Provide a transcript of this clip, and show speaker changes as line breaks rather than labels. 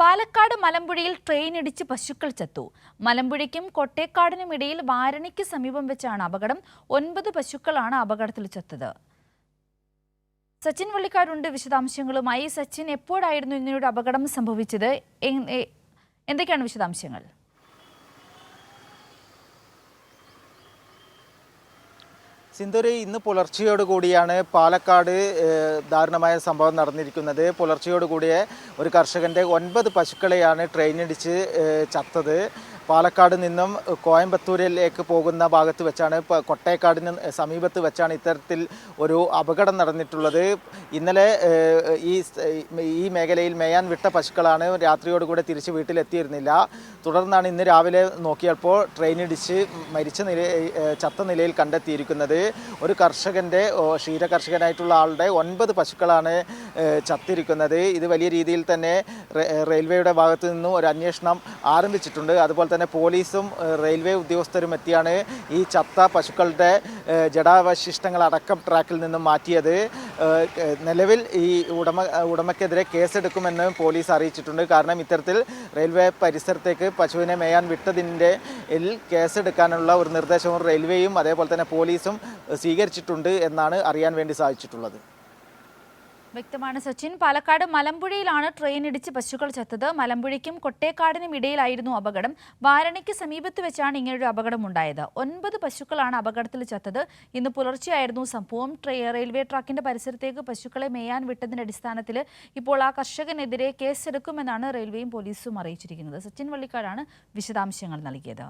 Palakkad മലമ്പുഴയിൽ train ഇടിച്ച് പശുക്കൾ ചത്തു. മലമ്പുഴയ്ക്കും കൊട്ടേക്കാടിനുമിടയിൽ വാരണയ്ക്ക് സമീപം വെച്ചാണ് അപകടം. 9 പശുക്കളാണ് അപകടത്തിൽ ചത്തത്. സച്ചിൻ വള്ളിക്കാടുണ്ട് വിശദാംശങ്ങളുമായി. സച്ചിൻ, എപ്പോഴായിരുന്നു ഇങ്ങനെയൊരു അപകടം സംഭവിച്ചത്? എന്തൊക്കെയാണ് വിശദാംശങ്ങൾ?
സിന്ധൂരി, ഇന്ന് പുലർച്ചയോടുകൂടിയാണ് പാലക്കാട് ദാരുണമായ സംഭവം നടന്നിരിക്കുന്നത്. പുലർച്ചയോടുകൂടിയ ഒരു കർഷകൻ്റെ 9 പശുക്കളെയാണ് ട്രെയിനിടിച്ച് ചത്തത്. പാലക്കാട് നിന്നും കോയമ്പത്തൂരിലേക്ക് പോകുന്ന ഭാഗത്ത് വെച്ചാണ്, കൊട്ടേക്കാടിന് സമീപത്ത് വെച്ചാണ് ഇത്തരത്തിൽ ഒരു അപകടം നടന്നിട്ടുള്ളത്. ഇന്നലെ ഈ മേഖലയിൽ മേയാൻ വിട്ട പശുക്കളാണ്. രാത്രിയോടുകൂടെ തിരിച്ച് വീട്ടിലെത്തിയിരുന്നില്ല. തുടർന്നാണ് ഇന്ന് രാവിലെ നോക്കിയപ്പോൾ ട്രെയിനിടിച്ച് ചത്ത നിലയിൽ കണ്ടെത്തിയിരിക്കുന്നത്. ഒരു കർഷകൻ്റെ, ക്ഷീരകർഷകനായിട്ടുള്ള ആളുടെ 9 പശുക്കളാണ് ചത്തിരിക്കുന്നത്. ഇത് വലിയ രീതിയിൽ തന്നെ റെയിൽവേയുടെ ഭാഗത്തു നിന്നും ഒരു അന്വേഷണം ആരംഭിച്ചിട്ടുണ്ട്. അതുപോലെ തന്നെ പോലീസും റെയിൽവേ ഉദ്യോഗസ്ഥരും എത്തിയാണ് ഈ ചത്ത പശുക്കളുടെ ജഡാവശിഷ്ടങ്ങൾ അടക്കം ട്രാക്കിൽ നിന്നും മാറ്റിയത്. നിലവിൽ ഈ ഉടമയ്ക്കെതിരെ കേസെടുക്കുമെന്ന് പോലീസ് അറിയിച്ചിട്ടുണ്ട്. കാരണം ഇത്തരത്തിൽ റെയിൽവേ പരിസരത്തേക്ക് പശുവിനെ മേയാൻ വിട്ടതിൻ്റെ കേസെടുക്കാനുള്ള ഒരു നിർദ്ദേശവും റെയിൽവേയും അതേപോലെ തന്നെ പോലീസും സ്വീകരിച്ചിട്ടുണ്ട് എന്നാണ് അറിയാൻ വേണ്ടി സാധിച്ചിട്ടുള്ളത്.
വ്യക്തമാണ് സച്ചിൻ. പാലക്കാട് മലമ്പുഴയിലാണ് ട്രെയിൻ ഇടിച്ച് പശുക്കൾ ചത്തത്. മലമ്പുഴയ്ക്കും കൊട്ടേക്കാടിനും ഇടയിലായിരുന്നു അപകടം. വാരണയ്ക്ക് സമീപത്ത് വെച്ചാണ് ഇങ്ങനൊരു അപകടം ഉണ്ടായത്. 9 പശുക്കളാണ് അപകടത്തിൽ ചത്തത്. ഇന്ന് പുലർച്ചെയായിരുന്നു സംഭവം. റെയിൽവേ ട്രാക്കിന്റെ പരിസരത്തേക്ക് പശുക്കളെ മേയാൻ വിട്ടതിന്റെ അടിസ്ഥാനത്തിൽ ഇപ്പോൾ ആ കർഷകനെതിരെ കേസെടുക്കുമെന്നാണ് റെയിൽവേയും പോലീസും അറിയിച്ചിരിക്കുന്നത്. സച്ചിൻ വള്ളിക്കാടാണ് വിശദാംശങ്ങൾ നൽകിയത്.